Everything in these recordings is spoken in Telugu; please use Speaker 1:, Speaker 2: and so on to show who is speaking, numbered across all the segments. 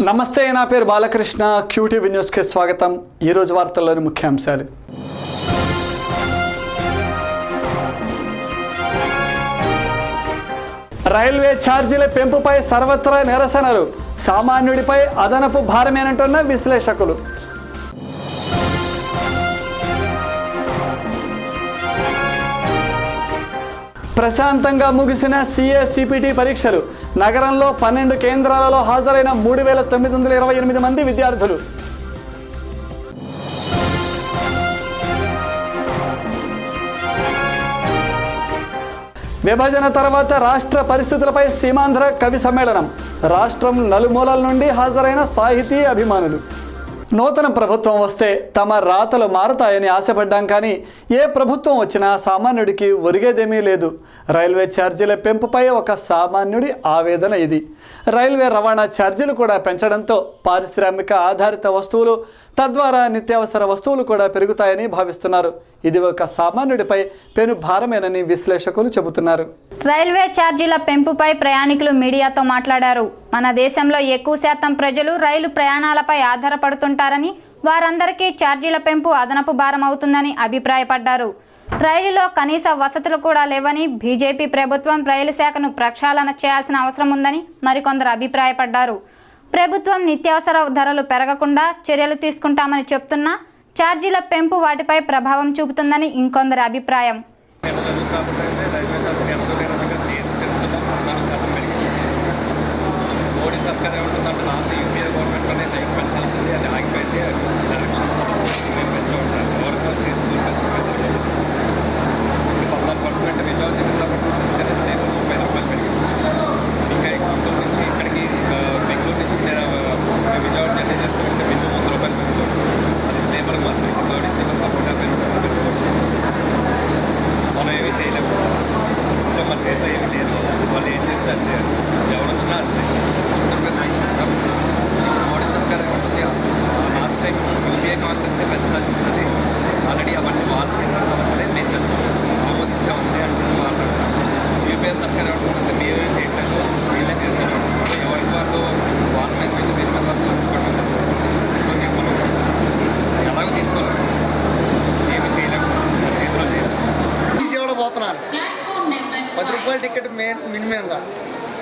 Speaker 1: నమస్తే, నా పేరు బాలకృష్ణ. క్యూటీవీ న్యూస్కి స్వాగతం. ఈరోజు వార్తల్లోని ముఖ్యాంశాలు. రైల్వే ఛార్జీల పెంపుపై సర్వత్రా నిరసనలు, సామాన్యుడిపై అదనపు భారమేనంటున్న విశ్లేషకులు. ప్రశాంతంగా ముగిసిన సిఏ సిపిటి పరీక్షలు. నగరంలో 12 కేంద్రాలలో హాజరైన 3928 మంది విద్యార్థులు. విభజన తర్వాత రాష్ట్ర పరిస్థితులపై సీమాంధ్ర కవి సమ్మేళనం. రాష్ట్రం నలుమూలల నుండి హాజరైన సాహితీ అభిమానులు. నూతన ప్రభుత్వం వస్తే తమ రాతలు మారుతాయని ఆశపడ్డాం, కానీ ఏ ప్రభుత్వం వచ్చినా సామాన్యుడికి ఒరిగేదేమీ లేదు. రైల్వే ఛార్జీల పెంపుపై ఒక సామాన్యుడి ఆవేదన ఇది. రైల్వే రవాణా ఛార్జీలు కూడా పెంచడంతో పారిశ్రామిక ఆధారిత వస్తువులు, తద్వారా నిత్యావసర వస్తువులు కూడా పెరుగుతాయని భావిస్తున్నారు. ఇది ఒక సామాన్యుడిపై పెను భారమేనని విశ్లేషకులు చెబుతున్నారు.
Speaker 2: రైల్వే ఛార్జీల పెంపుపై ప్రయాణికులు మీడియాతో మాట్లాడారు. మన దేశంలో ఎక్కువ శాతం ప్రజలు రైలు ప్రయాణాలపై ఆధారపడుతుంటారని, వారందరికీ ఛార్జీల పెంపు అదనపు భారం అవుతుందని అభిప్రాయపడ్డారు. రైలులో కనీస వసతులు కూడా లేవని, బీజేపీ ప్రభుత్వం రైలు శాఖను ప్రక్షాళన చేయాల్సిన అవసరం ఉందని మరికొందరు అభిప్రాయపడ్డారు. ప్రభుత్వం నిత్యావసర ధరలు పెరగకుండా చర్యలు తీసుకుంటామని చెప్తున్నా ఛార్జీల పెంపు వాటిపై ప్రభావం చూపుతుందని ఇంకొందరి అభిప్రాయం.
Speaker 3: ₹10 టికెట్ మినిమంగా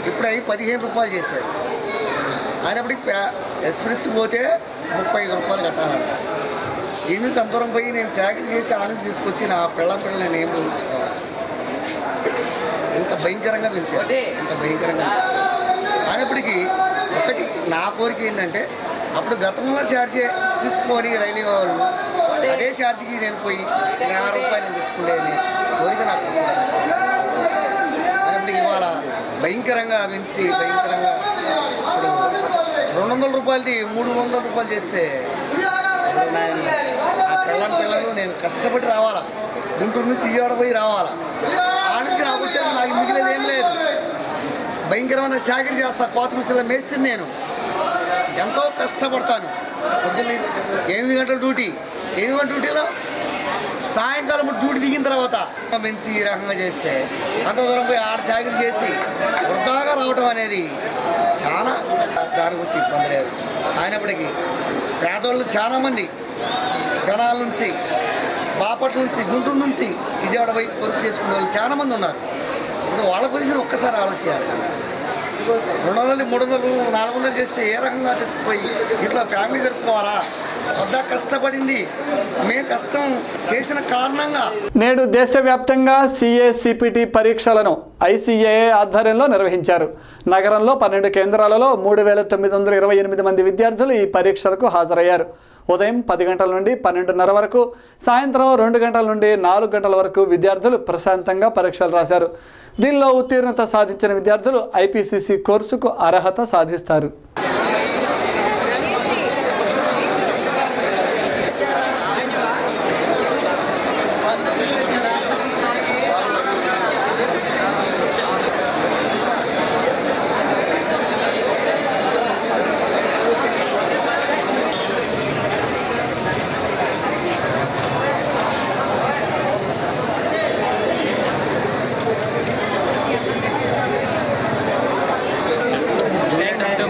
Speaker 3: ఇప్పుడు అవి ₹15 చేశారు. అయినప్పటికీ ఎక్స్ప్రెస్ పోతే ₹35 కట్టాలంట. ఈ నుంచి అంత దూరం పోయి నేను చాకరీ చేసి ఆ నుంచి తీసుకొచ్చి నా పిల్లలు నేను ఏం ఊహించుకోవాలి. ఇంత భయంకరంగా పెంచారు, ఇంత భయంకరంగా పెంచారు. అయినప్పటికీ ఒకటి నా కోరిక ఏంటంటే, అప్పుడు గతంలో ఛార్జీ తీసుకొని రైల్వే వాళ్ళు అదే ఛార్జీకి నేను పోయి ₹10 నేను తెచ్చుకునేది కోరిక నాకు. అయినప్పటికీ ఇవాళ భయంకరంగా పెంచి భయంకరంగా ఇప్పుడు ₹200 ₹300 చేస్తే ఇప్పుడు నా పిల్లలు నేను కష్టపడి రావాలా, గుంటూరు నుంచి విజయవాడ పోయి రావాలా. ఆ నుంచి నాకు వచ్చేది నాకు మిగిలేదు ఏం లేదు. భయంకరమైన చాకరీ చేస్తా, కోత మిషన్లో మేస్త్రి నేను ఎంతో కష్టపడతాను. పొద్దున్న 8 గంటల డ్యూటీ, 8 గంటల డ్యూటీలో సాయంకాలం డ్యూటీ దిగిన తర్వాత మంచి ఈ రకంగా చేస్తే అంత దూరం పోయి ఆడ చాకరీ చేసి వృధాగా రావటం అనేది చాలా దాని గురించి ఇబ్బంది లేదు. అయినప్పటికీ పేదవాళ్ళు చాలామంది జనాల నుంచి, బాపట్ల నుంచి, గుంటూరు నుంచి విజయవాడ పోయి వర్క్ చేసుకునే వాళ్ళు చాలామంది ఉన్నారు. ఇప్పుడు వాళ్ళ పొజిషన్ ఒక్కసారి ఆలోచించాలి కదా. 200, 300, 400 చేస్తే ఏ రకంగా తీసుకుపోయి ఇంట్లో ఫ్యామిలీ జరుపుకోవాలా? వద్ద కష్టపడింది మేము కష్టం చేసిన కారణంగా
Speaker 1: నేడు దేశవ్యాప్తంగా సిఏ సిపిటి పరీక్షలను ICAI ఆధ్వర్యంలో నిర్వహించారు. నగరంలో 12 కేంద్రాలలో 3928 మంది విద్యార్థులు ఈ పరీక్షలకు హాజరయ్యారు. ఉదయం 10 గంటల నుండి 12:30 వరకు, సాయంత్రం 2 గంటల నుండి 4 గంటల వరకు విద్యార్థులు ప్రశాంతంగా పరీక్షలు రాశారు. దీనిలో ఉత్తీర్ణత సాధించిన విద్యార్థులు IPCC కోర్సుకు అర్హత సాధిస్తారు.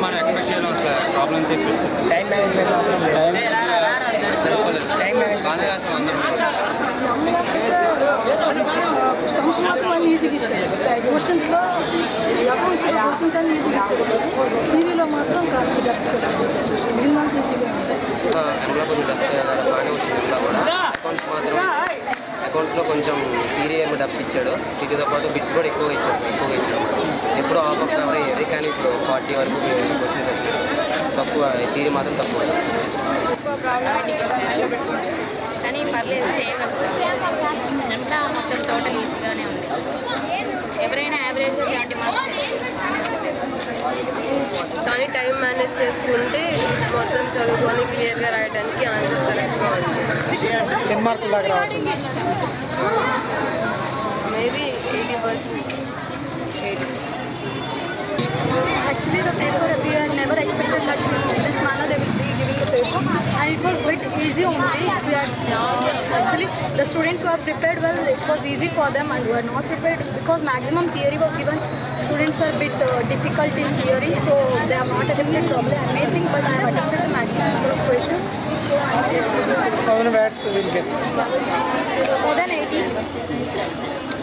Speaker 4: మనం ఎక్స్పెక్ట్ చేయాలి. ఈజీగా ఇచ్చారు. క్వశ్చన్స్లో అకౌంట్స్లో క్వశ్చన్స్ అన్ని ఈజీగా ఇచ్చారు. థియరీలో మాత్రం కాస్త డెప్త్ మిగిలిన ఈజీగా
Speaker 5: కొంచెం డెప్త్ బాగానే వచ్చింది. ఇంకా కూడా అకౌంట్స్లో కొంచెం థియరీ ఏమో డెప్త్ ఇచ్చాడు. థియరీతో పాటు బిట్స్ కూడా ఎక్కువగా ఇచ్చాడు. ఎప్పుడో ఆఫ్ ఆఫ్ కవర్ అయ్యేది, కానీ ఇప్పుడు 40 వరకు క్వశ్చన్స్ వచ్చాయి. తక్కువ థియరీ మాత్రం తక్కువ వచ్చింది.
Speaker 6: కానీ పర్లేదు, చేయగలుగుతాం. అంతా మొత్తం టోటల్ ఈజీగానే ఉంది. ఎవరైనా యావరేజ్గా 70 మార్క్స్
Speaker 7: కానీ టైం మేనేజ్ చేసుకుంటే మొత్తం చదువుకొని క్లియర్గా రాయడానికి ఆన్సర్స్ కరెక్ట్గా ఉంటాయి.
Speaker 1: 10 మార్కుల దాకా రావచ్చు.
Speaker 7: Maybe 80%.
Speaker 4: Actually, the paper we had never expected that in this manner they will be giving the paper, and it was quite easy only. We had actually the students who are prepared well. It was easy for them, and who are not prepared because maximum theory was given. Students are a bit difficult in theory, so they have not attempted probably. I may think, but I have attempted the maximum number of questions. So I have
Speaker 1: How many words will get?
Speaker 4: more than 80.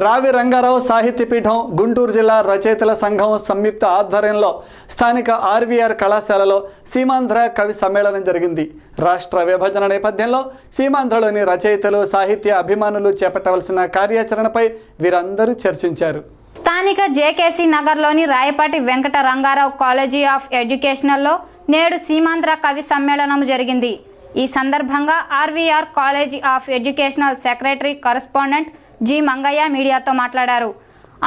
Speaker 1: రావి రంగారావు సాహిత్య పీఠం గుంటూరు జిల్లా రచయితల సంఘం సంయుక్త ఆధ్వర్యంలో స్థానిక ఆర్వీఆర్ కళాశాలలో సీమాంధ్ర కవి సమ్మేళనం జరిగింది. రాష్ట్ర విభజన నేపథ్యంలో సీమాంధ్రలోని రచయితలు సాహిత్య అభిమానులు చేపట్టవలసిన కార్యాచరణపై వీరందరూ చర్చించారు.
Speaker 2: స్థానిక జేకేసీ నగర్లోని రాయపాటి వెంకట రంగారావు కాలేజీ ఆఫ్ ఎడ్యుకేషనల్లో నేడు సీమాంధ్ర కవి సమ్మేళనం జరిగింది. ఈ సందర్భంగా RVR college of educational secretary correspondent G Mangayya మీడియాతో మాట్లాడారు.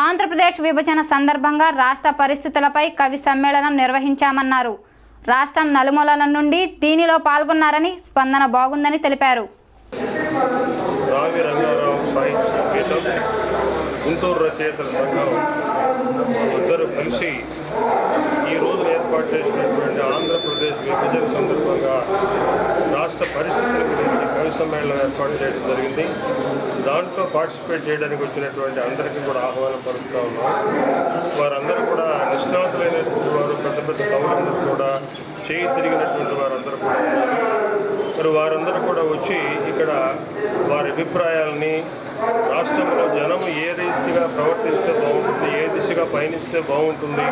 Speaker 2: ఆంధ్రప్రదేశ్ విభజన సందర్భంగా రాష్ట్ర పరిస్థితులపై కవి సమ్మేళనం నిర్వహించామన్నారు. రాష్ట్రం నలుమూలల నుండి దీనిలో పాల్గొన్నారని, స్పందన బాగుందని తెలిపారు.
Speaker 8: రావి రంగారావు సాహిత్య పీఠం గుంటూరు రచయితల సంఘం ఇద్దరు కలిసి ఈరోజు ఏర్పాటు చేసినటువంటి ఆంధ్రప్రదేశ్ విభజన సందర్భంగా రాష్ట్ర పరిస్థితుల గురించి కవి సమ్మేళనం ఏర్పాటు చేయడం జరిగింది. దాంట్లో పార్టిసిపేట్ చేయడానికి వచ్చినటువంటి అందరికీ కూడా ఆహ్వానం పలుకుతూ ఉన్నాం. వారందరూ కూడా నిష్ణాతులైనటువంటి వారు, పెద్ద పెద్ద కవులందరూ కూడా చేయి తిరిగినటువంటి వారందరూ కూడా ఉన్నారు. మరి వారందరూ కూడా వచ్చి ఇక్కడ వారి అభిప్రాయాలని, రాష్ట్రంలో జనము ఏ రీతిగా ప్రవర్తిస్తే బాగుంటుంది, ఏ దిశగా పయనిస్తే బాగుంటుంది,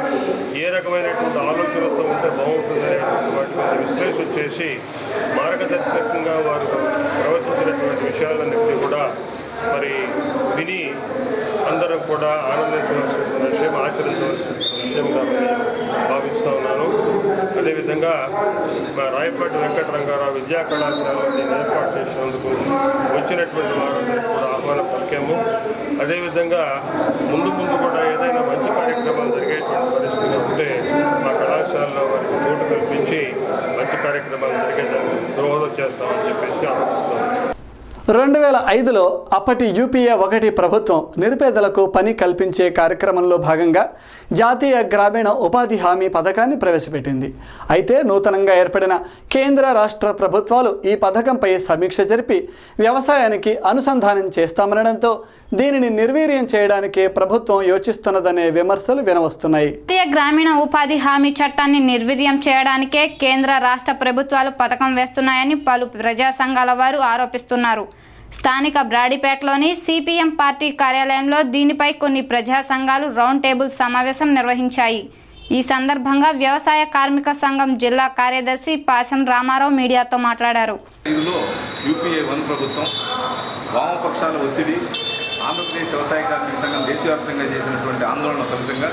Speaker 8: ఏ రకమైనటువంటి ఆలోచనలతో ఉంటే బాగుంటుంది అనేటువంటి వాటి మీద విశ్లేషణ చేసి మార్గదర్శకంగా వారు ప్రవర్తించినటువంటి విషయాలన్నింటినీ కూడా మరి విని అందరం కూడా ఆనందించవలసిన విషయం, ఆచరించవలసిన విషయంగా నేను భావిస్తూ ఉన్నాను. అదేవిధంగా మా రాయపాటి వెంకట రంగారావు విద్యా కళాశాలలో దీన్ని ఏర్పాటు చేసినందుకు వచ్చినటువంటి వారందరికీ కూడా ఆహ్వానం పలికాము. అదేవిధంగా ముందు కూడా ఏదైనా మంచి కార్యక్రమాలు జరిగేటువంటి పరిస్థితి ఉంటే మా కళాశాలలో వారికి చోటు కల్పించి మంచి కార్యక్రమాలు జరిగేదాన్ని దోహదం చేస్తామని చెప్పేసి ఆలోచిస్తాము.
Speaker 1: 2005లో అప్పటి యూపీఏ 1 ప్రభుత్వం నిరుపేదలకు పని కల్పించే కార్యక్రమంలో భాగంగా జాతీయ గ్రామీణ ఉపాధి హామీ పథకాన్ని ప్రవేశపెట్టింది. అయితే నూతనంగా ఏర్పడిన కేంద్ర రాష్ట్ర ప్రభుత్వాలు ఈ పథకంపై సమీక్ష జరిపి వ్యవసాయానికి అనుసంధానం చేస్తామనడంతో దీనిని నిర్వీర్యం చేయడానికి ప్రభుత్వం యోచిస్తున్నదనే విమర్శలు వినవస్తున్నాయి.
Speaker 2: జాతీయ గ్రామీణ ఉపాధి హామీ చట్టాన్ని నిర్వీర్యం చేయడానికే కేంద్ర రాష్ట్ర ప్రభుత్వాలు పథకం వేస్తున్నాయని పలు ప్రజా సంఘాల వారు ఆరోపిస్తున్నారు. స్థానిక బ్రాడీపేటలోని సిపిఎం పార్టీ కార్యాలయంలో దీనిపై కొన్ని ప్రజా సంఘాలు రౌండ్ టేబుల్ సమావేశం నిర్వహించాయి. ఈ సందర్భంగా వ్యవసాయ కార్మిక సంఘం జిల్లా కార్యదర్శి పాశం రామారావు మీడియాతో మాట్లాడారు.
Speaker 9: ఇందులో యూపీఏ 1 ప్రభుత్వం వామపక్షాల ఒత్తిడి, ఆంధ్రప్రదేశ్ వ్యవసాయ కార్మిక సంఘం దేశవ్యాప్తంగా చేసినటువంటి ఆందోళన ఫలితంగా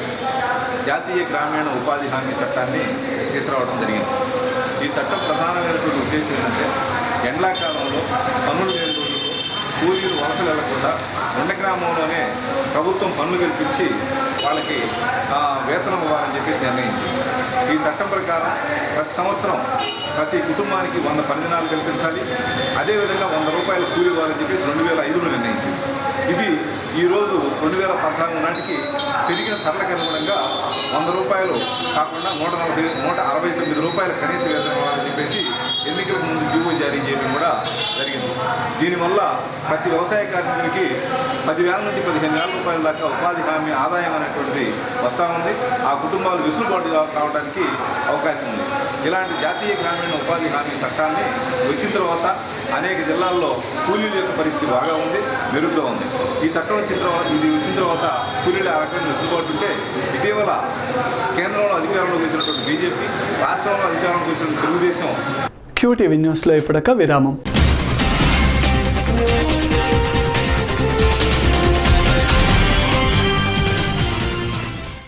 Speaker 9: జాతీయ గ్రామీణ ఉపాధి హామీ చట్టాన్ని తీసుకురావడం జరిగింది. ఈ చట్టం ప్రధానమైనటువంటి ఉద్దేశం ఏంటంటే ఎండాకాలంలో పన్నులు లేని రోజుల్లో కూలీలు వలసలు వెళ్లకుండా ఉండ గ్రామంలోనే ప్రభుత్వం పన్నులు కల్పించి వాళ్ళకి వేతనం ఇవ్వాలని చెప్పేసి నిర్ణయించింది. ఈ చట్టం ప్రకారం ప్రతి సంవత్సరం ప్రతి కుటుంబానికి 100 పని దినాలు కల్పించాలి. అదేవిధంగా 100 రూపాయలు కూలీ ఇవ్వాలని చెప్పేసి 2005లో నిర్ణయించింది. ఇది ఈరోజు 2014 నాటికి పెరిగిన ధరలకు అనుగుణంగా 100 రూపాయలు కాకుండా 169 రూపాయల కనీస వేతనం ఇవ్వాలని చెప్పేసి ఎన్నికలకు ముందు జీవో జారీ చేయడం కూడా జరిగింది. దీనివల్ల ప్రతి వ్యవసాయ కార్మికుడికి 10,000 నుంచి 15,000 రూపాయల దాకా ఉపాధి హామీ ఆదాయం అనేటువంటిది వస్తూ ఉంది. ఆ కుటుంబాలు వెసులుబాటు కావడానికి అవకాశం ఉంది. ఇలాంటి జాతీయ గ్రామీణ ఉపాధి హామీ చట్టాన్ని వచ్చిన తర్వాత అనేక జిల్లాల్లో కూలీల యొక్క పరిస్థితి బాగా ఉంది, మెరుగ్గా ఉంది. ఈ చట్టం వచ్చిన తర్వాత కూలీలు ఆ రకమైన వెసులుబాటు ఉంటే ఇటీవల కేంద్రంలో అధికారంలోకి వచ్చినటువంటి బీజేపీ, రాష్ట్రంలో అధికారంలోకి వచ్చిన తెలుగుదేశం.
Speaker 1: QTV న్యూస్లో ఇప్పుడొక విరామం.